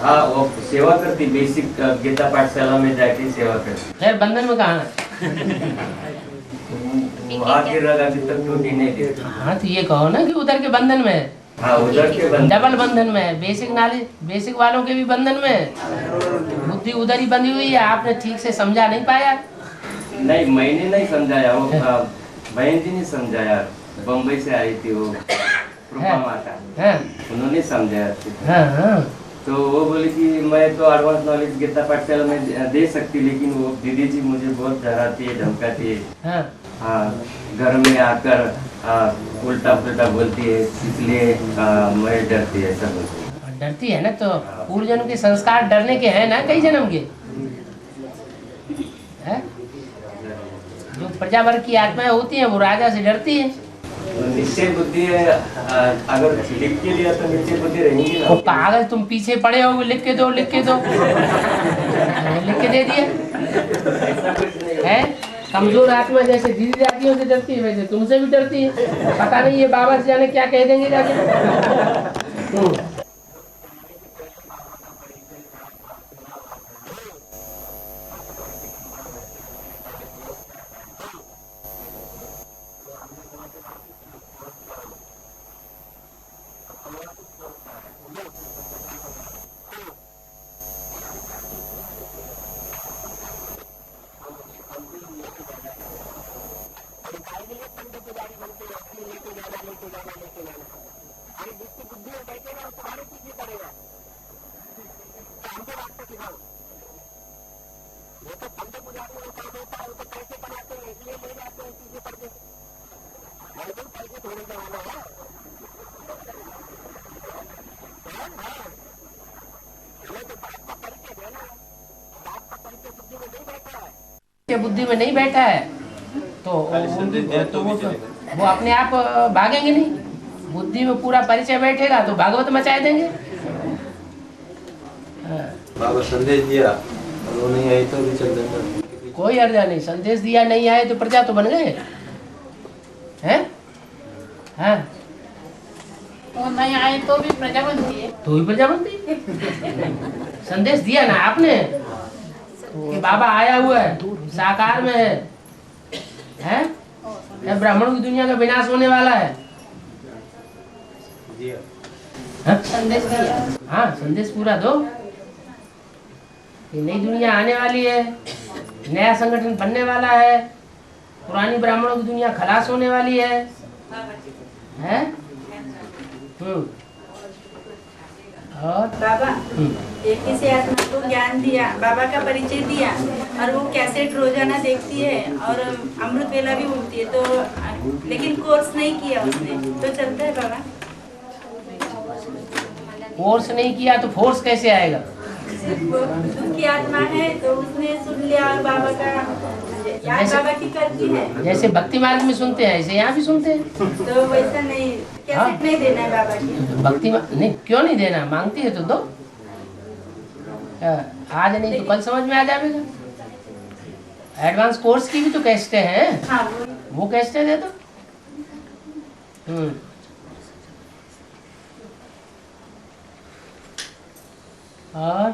हाँ, वो सेवा करती, बेसिक गीता पाठशाला में जाके सेवा करती। खैर बंधन में कहाँ है? आखिर अभी तक टूटी नहीं थी। हाँ तो ये कहो ना कि उधर के बंधन में है। हाँ, उधर के बंधन, डबल बंधन में है। बेसिक नॉलेज, बेसिक वालों के भी बंधन में है, बुद्धि उधर ही बंधी हुई है। आपने ठीक से समझा नहीं पाया। नहीं, मैंने नहीं समझाया, वो बहन जी ने समझाया। बम्बई से आई थी वो रूपा माता, उन्होंने समझाया। तो वो बोले कि मैं तो एडवांस नॉलेज गीता पाठशाला में दे सकती, लेकिन वो दीदी जी मुझे बहुत डराती है, धमकाती है। हाँ, घर में आकर उल्टा पुल्टा बोलती है, इसलिए मैं डरती है, सब डरती है ना। तो पूर्व जन्म के संस्कार डरने के हैं ना, कई जन्म के है? जो प्रजावर्ग की आत्माएं होती हैं वो राजा से डरती है। निश्चय बुद्धि है, अगर लिख के दिया तो निश्चय बुद्धि रहेंगी ना। वो कागज तुम पीछे पड़े हो, लिख के दो लिख के दे दिया है। कमजोर आत्मा जैसे दीदी जातियों से डरती है, वैसे तुमसे भी डरती है। पता नहीं ये बाबा से जाने क्या कह देंगे जाके। बुद्धि में नहीं बैठा है तो वो अपने आप भागेंगे नहीं। बुद्धि में पूरा परिचय बैठेगा तो भागवत मचाए देंगे। बाबा संदेश दिया और वो नहीं आए तो भी चल जाता। कोई अर्जा नहीं, संदेश दिया नहीं आए तो प्रजा तो बन गए हैं। हाँ वो नहीं आए तो भी प्रजा बनती है। तो भी प्रजा बनती है। संदेश दिया ना आपने कि बाबा आया हुआ है, साकार में है? ब्राह्मणों की दुनिया का विनाश होने वाला है। संदेश दिया। हाँ संदेश पूरा दो कि नई दुनिया आने वाली है, नया संगठन बनने वाला है, पुरानी ब्राह्मणों की दुनिया खलास होने वाली है। और बाबा एक ही से आत्मा को ज्ञान दिया, बाबा का परिचय दिया और वो कैसेट रोजाना देखती है और अमृत वेला भी उठती है, तो लेकिन कोर्स नहीं किया उसने, तो चलता है बाबा? कोर्स नहीं किया तो फोर्स कैसे आएगा? दुख की आत्मा है तो उसने सुन लिया और बाबा का याद बाबा की करती है। जैसे भक्ति मार्ग में सुनते हैं ऐसे यहाँ भी सुनते हैं। तो वैसा नहीं, कैसेट नहीं देना है बाबा की। भक्ति नहीं, क्यों नहीं देना? मांगती है तो दो। आज नहीं तो कल समझ में आ जाएगा। एडवांस कोर्स की भी तो कैसेटें हैं। हाँ, वो कैसेटें दे दो। और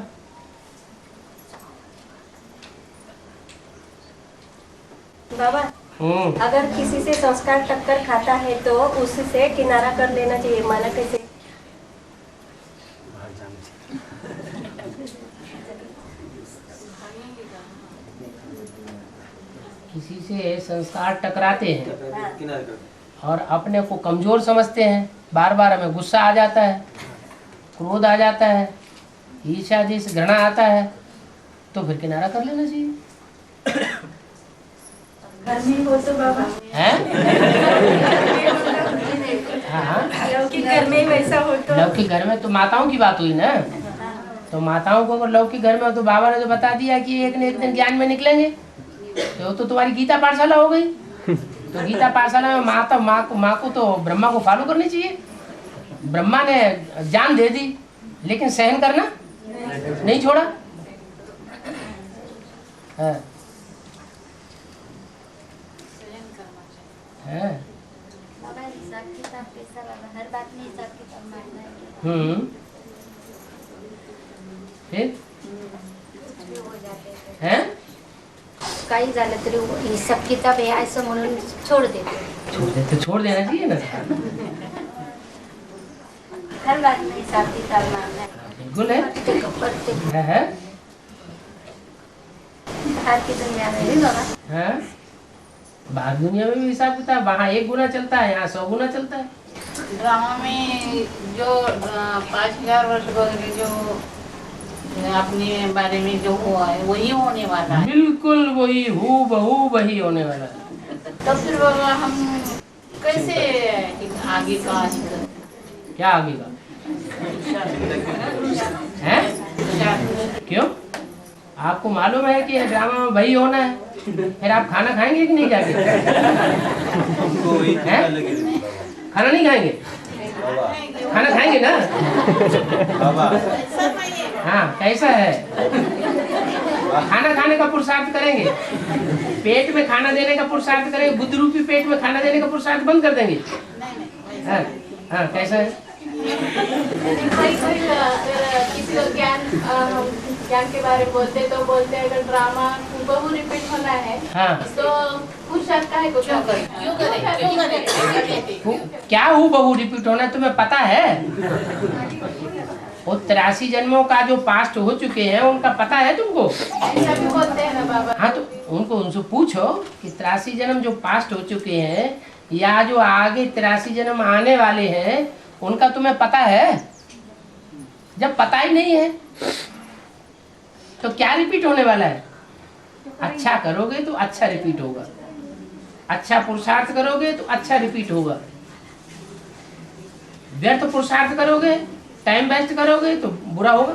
बाबा अगर किसी से संस्कार टक्कर खाता है तो उससे किनारा कर लेना चाहिए, माना कैसे? किसी से संस्कार टकराते हैं और अपने को कमजोर समझते हैं, बार बार हमें गुस्सा आ जाता है, क्रोध आ जाता है, ईर्ष्या जैसे घृणा आता है, तो फिर किनारा कर लेना चाहिए। घर में हो तो बाबा हैं? हाँ लौकिक घर में वैसा हो तो? लौकिक घर में तो माताओं की बात हुई ना, तो माताओं को अगर लौकिक घर में हो तो बाबा ने तो बता दिया कि एक न एक दिन ज्ञान में निकलेंगे, तो तुम्हारी गीता पाठशाला हो गई। तो गीता पाठशाला में माँ को तो ब्रह्मा को फॉलो करनी चाहिए। ब्रह्मा ने जान दे दी लेकिन सहन करना नहीं छोड़ा। हाँ। हाँ। हर बात में हिसाब किताब मारना है। हैं? काही झालं तरी हिसाब किताब आहे असं म्हणून छोड़ देते। छोड़ देना चाहिए ना। हर बात में हिसाब किताब मारना है। बिल्कुल है। बाहर की दुनिया में भी बाबा। हाँ? बाहर दुनिया में भी हिसाब किताब, वहाँ 1 गुना चलता है, यहाँ 100 गुना चलता है। ड्रामा में जो 5000 वर्ष पहले जो अपने बारे में जो हुआ है वही होने वाला है। बिल्कुल वही हूबहू वही होने वाला है। तो फिर बाबा हम कैसे आगे का क्या आगे का है? क्यों? आपको मालूम है कि ड्रामा में वही होना है, फिर आप खाना खाएंगे कि नहीं जाके? खाना नहीं खाएंगे? खाना खाएंगे ना? हाँ कैसा है? खाना खाने का पुरुषार्थ करेंगे, पेट में खाना देने का पुरुषार्थ करेंगे, बुद्ध रूपी पेट में खाना देने का पुरुषार्थ बंद कर देंगे। हाँ हाँ कैसा है? किसी को ज्ञान के बारे में बोलते तो बोलते हैं अगर ड्रामा बहु रिपीट होना है तो पुरुषार्थ का है को क्यों करें? क्या हूँ बहु रिपीट होना है तुम्हें पता है? वो 83 जन्मों का जो पास्ट हो चुके हैं उनका पता है तुमको? ऐसा भी बोलते हैं ना बाबा। हाँ तो उनसे पूछो कि 83 जन्म जो पास्ट हो चुके हैं या जो आगे 83 जन्म आने वाले हैं उनका तुम्हें पता है? जब पता ही नहीं है तो क्या रिपीट होने वाला है? अच्छा करोगे तो अच्छा रिपीट होगा, अच्छा पुरुषार्थ करोगे तो अच्छा रिपीट होगा, व्यर्थ पुरुषार्थ करोगे टाइम वेस्ट करोगे तो बुरा होगा।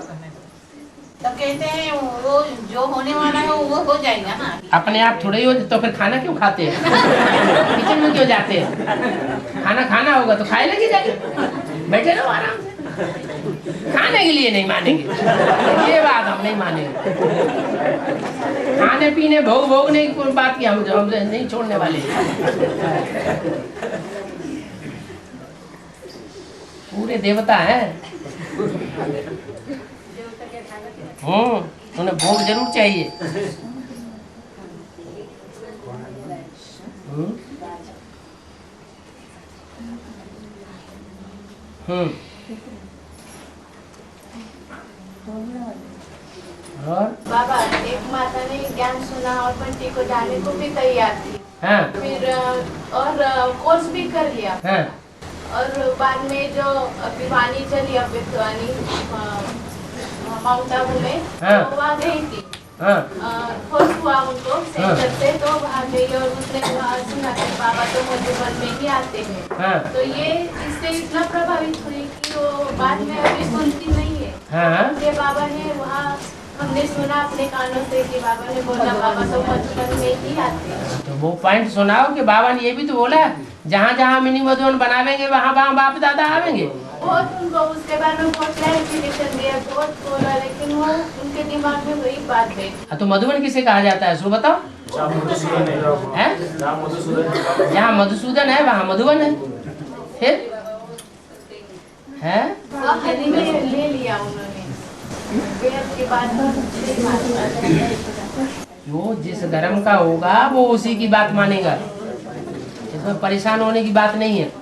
तो कहते हैं वो जो होने वाला है वो हो जाएगा ना। अपने आप थोड़े ही हो तो फिर खाना क्यों खाते हैं? किचन में क्यों जाते हैं? खाना खाना होगा तो खाए लगे जाके, बैठे रहो आराम से। खाने के लिए नहीं मानेंगे, ये बात हम नहीं मानेंगे। खाने पीने भोग भोगने की कोई बात की हम नहीं छोड़ने वाले। पूरे देवता हैं। उन्हें भोग जरूर चाहिए। और बाबा एक माता ने ज्ञान सुना और बंटी को जाने को भी तैयार थी। हाँ। फिर और कोर्स भी कर लिया। हाँ। और बाद में जो विवानी चली विवानी माउंट आबू में, हाँ। तो वहाँ गई थी। हाँ। कोर्स हुआ उनको सेंटर से, तो वहाँ गई और उसने वहाँ सुना कि बाबा तो मधुबन में ही आते हैं। हाँ। तो ये इससे इतना प्रभावित हुई कि वो बाद में अभी सुनती नहीं है। हाँ। ये बाबा ने वहाँ हमने सुना अपने कानों से कि बाबा ने बोला बाबा तो मधुबन में ही आते हैं। तो वो पॉइंट सुनाओ कि बाबा ने ये भी तो बोला जहाँ जहाँ मिनी मधुबन बनावेंगे वहाँ वहाँ बाप दादा आवेंगे। बहुत उनको उसके बारे में बहुत क्लैरिफिकेशन दिया, बहुत बोला, लेकिन वो उनके दिमाग में वही बात बैठी। तो मधुबन किसे कहा जाता है, सो बताओ। जहाँ मधुसूदन है वहाँ मधुबन है। फिर है हरी में ले लिया उन्होंने। की बात जो जिस धर्म का होगा वो उसी की बात मानेगा, इसमें परेशान होने की बात नहीं है।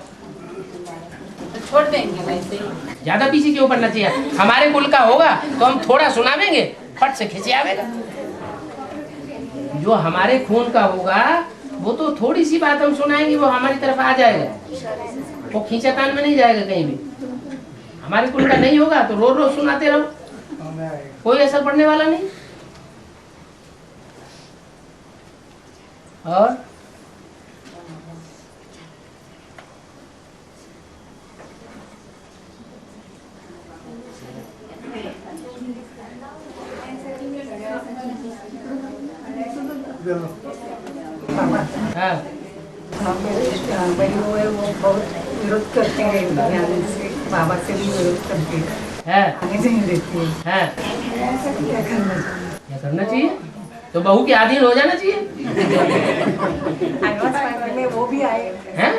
छोड़ देंगे वैसे। ज्यादा पीछे क्यों पड़ना चाहिए। हमारे कुल का होगा तो हम थोड़ा सुनावेंगे, फट से खींचे आवेगा। जो हमारे खून का होगा वो तो थोड़ी सी बात हम सुनाएंगे वो हमारी तरफ आ जाएगा, वो खींचातान में नहीं जाएगा कहीं भी। हमारे कुल का नहीं होगा तो रोज रोज सुनाते रहो, कोई असर पड़ने वाला नहीं। और हाँ। वो बहुत विरोध करते हैं, बाबा से भी विरोध करते हैं, आने नहीं देती है। क्या करना चाहिए? तो बहू के अधीन हो जाना चाहिए। में वो भी आए हैं?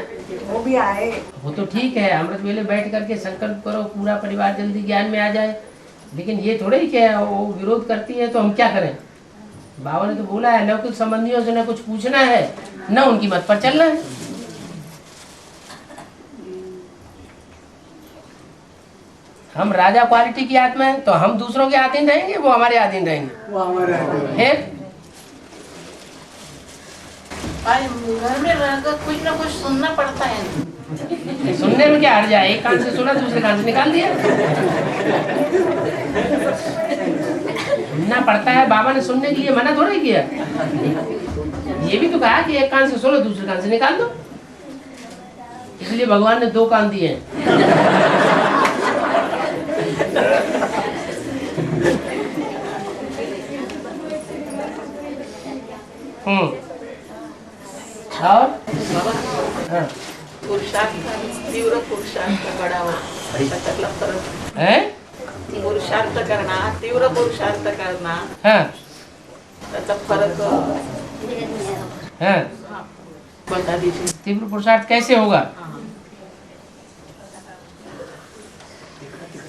वो भी आए। वो तो ठीक है, अमृत वेले बैठ करके संकल्प करो पूरा परिवार जल्दी ज्ञान में आ जाए, लेकिन ये थोड़ा ही क्या है वो विरोध करती है तो हम क्या करें। बाबा ने तो बोला है लौकिक संबंधियों से न कुछ पूछना है न उनकी मत पर चलना है। हम राजा क्वालिटी की आत्मा है तो हम दूसरों के अधीन रहेंगे, वो हमारे अधीन रहेंगे। वो हमारे घर में रहकर कुछ ना कुछ सुनना पड़ता है। सुनने में क्या हर्ज है, एक कान से सुना दूसरे कान से निकाल दिया। सुनना पड़ता है, बाबा ने सुनने के लिए मना थोड़ा किया। ये भी तो कहा कि एक कान से सुनो दूसरे कान से निकाल दो, इसलिए भगवान ने दो कान दिए हैं। और पुरुषार्थ, तीव्र पुरुषार्थ बढ़ावा, त्यातला फरक है। पुरुषार्थ करना, तीव्र पुरुषार्थ करना, त्याचा फरक बता दीजिए। तीव्र पुरुषार्थ कैसे होगा?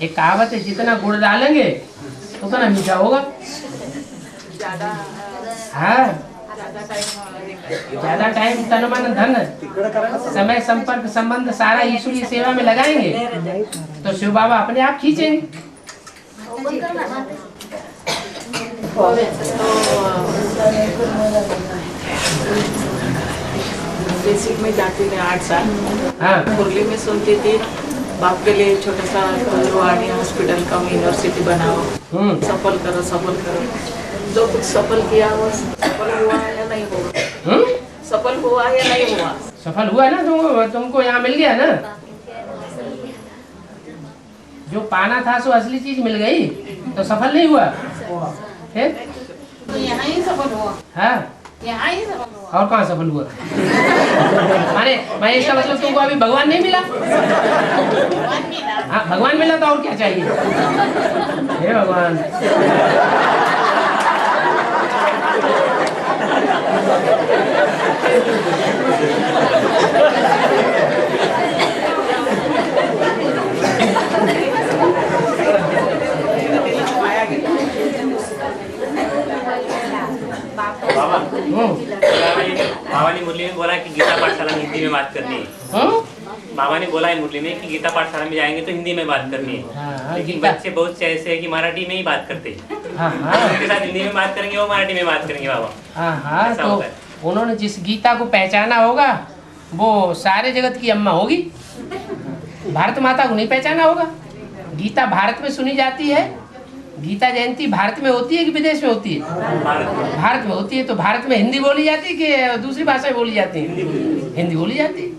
एक कहावत है, जितना गुड़ डालेंगे उतना मीठा होगा। हाँ, ज्यादा टाइम तन मन धन समय संपर्क संबंध सारा ईश्वरीय सेवा में लगाएंगे तो शिव बाबा अपने आप खींचेंगे। बेसिक में जाती थी 8 साल। हाँ। मुरली में सुनती थी बाप के लिए छोटा सा रोहानी हॉस्पिटल का यूनिवर्सिटी बनाओ, सफल करो सफल करो। जो कुछ सफल किया वो सफल हुआ या नहीं हुआ? सफल हुआ या नहीं हुआ? सफल हुआ ना, तुमको यहाँ मिल गया ना, जो पाना था सो असली चीज मिल गई तो सफल नहीं हुआ। तो यहाँ ही सफल हुआ। हाँ, यहाँ ही सफल हुआ। और कहाँ सफल हुआ? मैं इसका मतलब तुमको अभी भगवान नहीं मिला? हाँ भगवान मिला तो और क्या चाहिए? हे भगवान। बाबा ने मुरली में बोला कि गीता पाठशाला में हिंदी में बात करनी है। बाबा ने बोला है मुरली में कि गीता पाठशाला में जाएंगे तो हिंदी में बात करनी है। लेकिन बच्चे बहुत से ऐसे है कि मराठी में ही बात करते हैं। उनके साथ हिंदी में बात करेंगे, वो मराठी में बात करेंगे बाबा। तो उन्होंने जिस गीता को पहचाना होगा वो सारे जगत की अम्मा होगी। भारत माता को नहीं पहचाना होगा। गीता भारत में सुनी जाती है। गीता जयंती भारत में होती है कि विदेश में होती है? भारत में होती है। तो भारत में हिंदी बोली जाती है कि दूसरी भाषाएं बोली जाती है? हिंदी बोली जाती है।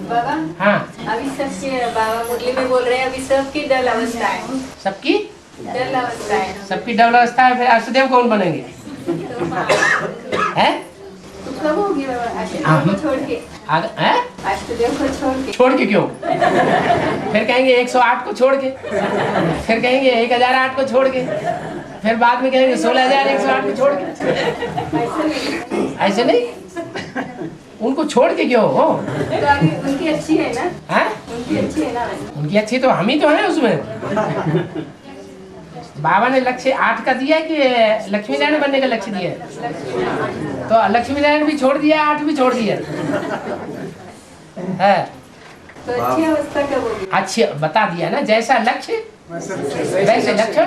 बाबा हाँ अभी सबके बाबा मुरली में बोल रहे हैं अभी सबकी डल अवस्था है। सबकी डल अवस्था है। सबकी डबल अवस्था है। फिर अष्टदेव कौन बनेंगे? हैं? तो कब होगी बाबा अष्टदेव को छोड़ के? अष्टदेव को छोड़ के? छोड़ के क्यों? फिर कहेंगे 108 को छोड़ के, फिर कहेंगे 1008 को छोड़ के, फिर बाद में कहेंगे 16108 को छोड़ के। ऐसे नहीं, उनको छोड़ के क्यों हो? तो अभी उनकी अच्छी है ना? हैं? उनकी अच्छी है ना? उनकी अच्छी तो हम ही तो हैं उसमें। बाबा ने लक्ष्य 8 का दिया कि लक्ष्मी नारायण बनने का लक्ष्य दिया है? तो लक्ष्मी नारायण भी छोड़ दिया, 8 भी छोड़ दिया है। तो अच्छी अवस्था कब होगी? अच्छी बता दिया ना, जैसा लक्ष्य वैसे लक्षण।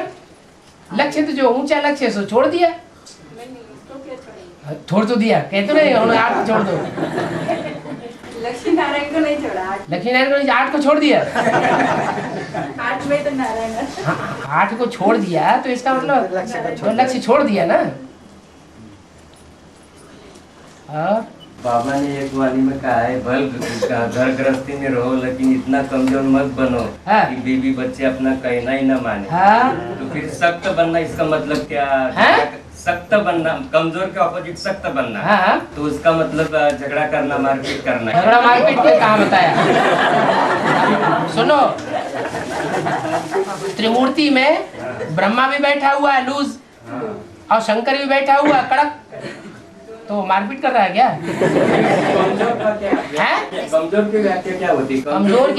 लक्ष्य तो जो ऊंचा लक्ष्य है सो छोड़ दिया। छोड़ तो दिया, कहते नहीं उन्होंने 8 को छोड़ दो। लक्ष्मी नारायण को नहीं छोड़ा। लक्ष्मी नारायण को 8 को छोड़ दिया। 8 में तो नारायण है। 8 को छोड़ दिया तो इसका मतलब तो लक्ष्य छोड़ दिया ना। बाबा ने एक वाणी में कहा है भल घर गृहस्थी में रहो लेकिन इतना कमजोर मत बनो कि बीवी बच्चे अपना कहना ही न माने। तो फिर सख्त बनना इसका मतलब क्या? सख्त बनना, कमजोर के ऑपोजिट सख्त बनना। तो उसका मतलब झगड़ा करना, मारपीट करना। झगड़ा मारपीट के कहाँ बताया? सुनो, त्रिमूर्ति में ब्रह्मा भी बैठा हुआ है लूज और शंकर भी बैठा हुआ है कड़क। तो मारपीट कर रहा है क्या? कमजोर की व्याख्या क्या होती है? कमजोर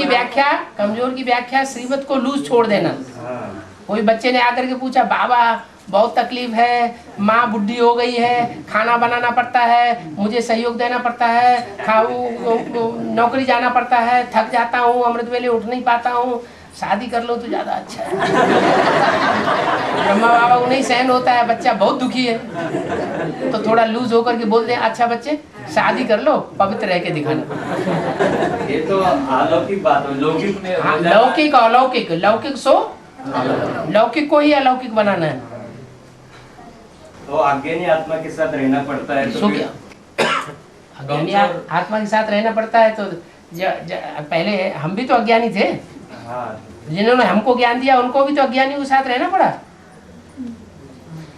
की व्याख्या श्रीमत को लूज छोड़ देना। कोई बच्चे ने आकर के पूछा बाबा बहुत तकलीफ है, माँ बुढ़ी हो गई है, खाना बनाना पड़ता है, मुझे सहयोग देना पड़ता है, नौकरी जाना पड़ता है, थक जाता हूँ, अमृत वेले उठ नहीं पाता हूँ, शादी कर लो तो ज्यादा अच्छा है। ब्रह्मा बाबा को नहीं सहन होता है, बच्चा बहुत दुखी है, तो थोड़ा लूज होकर के बोल दे अच्छा बच्चे शादी कर लो, पवित्र रह के दिखाना। ये तो अलौकिक बात है। लौकिक में लौकिक अलौकिक, लौकिक सो लौकिक को ही अलौकिक बनाना है। तो अज्ञानी आत्मा के साथ रहना पड़ता है। तो अज्ञानी आत्मा के साथ रहना पड़ता है। तो पहले हम भी तो अज्ञानी थे। जिन्होंने हमको ज्ञान दिया उनको भी तो अज्ञानियों के साथ रहना पड़ा।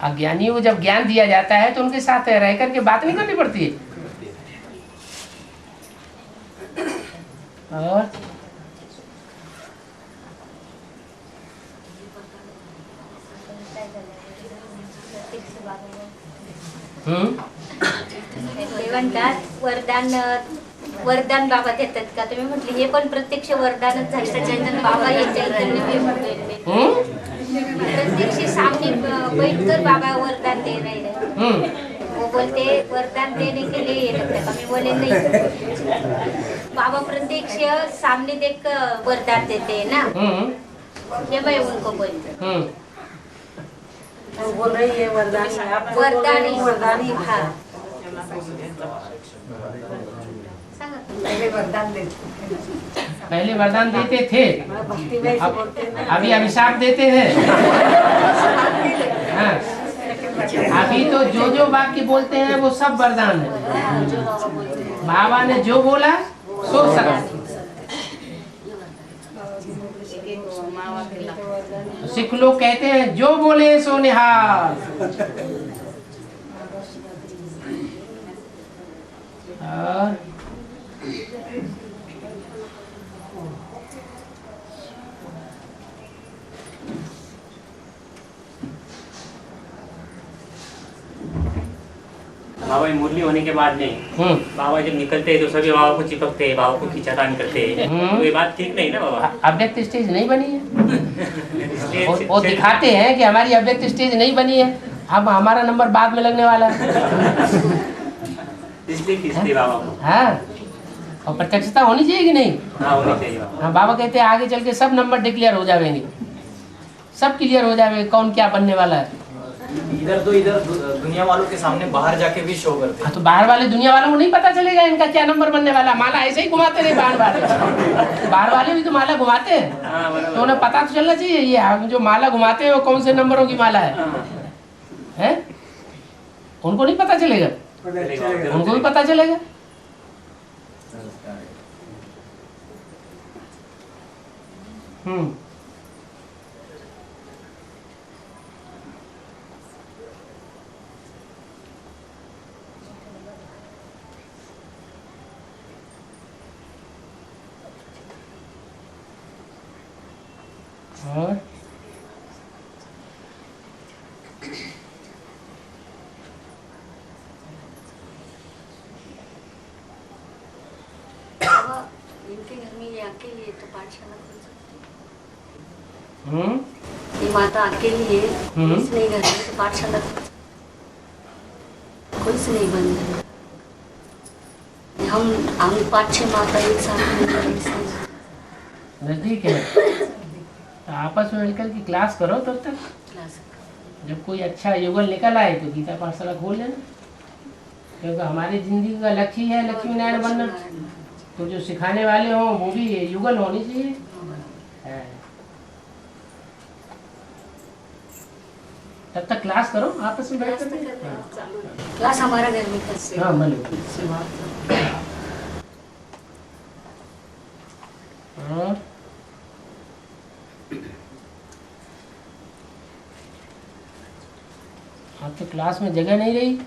अज्ञानियों को जब ज्ञान दिया जाता है तो उनके साथ रह करके बात नहीं करनी पड़ती है। और ते म्हणतात वरदान बाबा देतात का? तुम्ही म्हटली हे पण प्रत्यक्ष वरदानच झालं, त्याच्यानंतर बाबा हे चैतन्य प्रत्यक्ष सामने बैठकर बाबा वरदान दे रहे हैं। वो बोलते वरदान देने के लिए ये लगता है, बोले नहीं, बाबा प्रत्यक्ष सामने देख वरदान देते हैं ना, ये मैं उनको बोलते बोल रही है वरदान वरदानी हाँ पहले वरदान देते थे, अभी अभिशाप देते हैं। हाँ। अभी तो जो वाक्य बोलते हैं वो सब वरदान है। बाबा ने जो बोला सो सब। सिख लोग कहते हैं जो बोले सो निहाल। और बाबा मुरली होने के बाद नहीं, बाबा जब निकलते हैं तो सभी बाबा को चिपकते हैं, बाबा को खींचातान करते हैं, तो ये बात ठीक नहीं ना बाबा। अव्यक्त स्टेज नहीं बनी है। वो दिखाते हैं कि हमारी अव्यक्त स्टेज नहीं बनी है, अब हमारा नंबर बाद में लगने वाला है। इसलिए खींचते बाबा को। हाँ, और प्रत्यक्षता होनी चाहिए कि नहीं? हाँ, होनी चाहिए बाबा। हाँ, बाबा कहते हैं आगे चल के सब नंबर डिक्लेयर हो जाएंगे, सब क्लियर हो जाएंगे कौन क्या बनने वाला है। इधर दुनिया वालों के सामने बाहर जाके भी शो करते हैं। तो बाहर वाले दुनिया वालों को नहीं पता चलेगा इनका क्या नंबर बनने वाला। माला ऐसे ही घुमाते रहे बाहर वाले भी तो माला घुमाते हैं, तो उन्हें पता तो चलना चाहिए ये जो माला घुमाते हैं वो कौन से नंबरों की माला है? उनको नहीं पता चलेगा, उनको भी पता चलेगा। और इनके घर में ये अकेली है तो पाठशाला खोल सकती है। ये माता अकेली है, कोई से नहीं घर में तो पाठशाला कोई से नहीं बन रहा। हम 5-6 माता एक साथ नजदीक है, तो आपस में मिलकर की क्लास करो तब तक। जब कोई अच्छा युगल निकल आए तो गीता पाठशाला खोल लेना, क्योंकि हमारी जिंदगी का लक्ष्य है लक्ष्मी नारायण बनना। तो जो सिखाने वाले हों वो भी युगल होनी चाहिए। तब तक क्लास करो आपस में बैठ कर। क्लास हमारा घर में कैसे? हाँ भले। आप तो क्लास में जगह नहीं रही।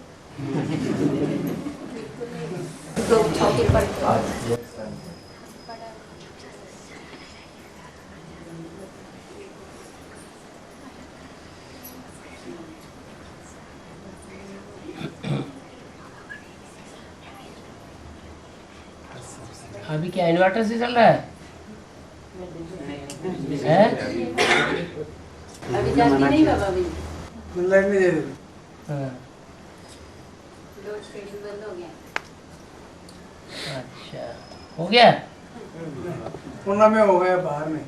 अभी क्या इन्वर्टर से चल रहा है? अभी जाती नहीं बाबा अभी। लोड शेडिंग बंद हो गया। अच्छा, हो गया? पुणे में हो गया, बाहर में।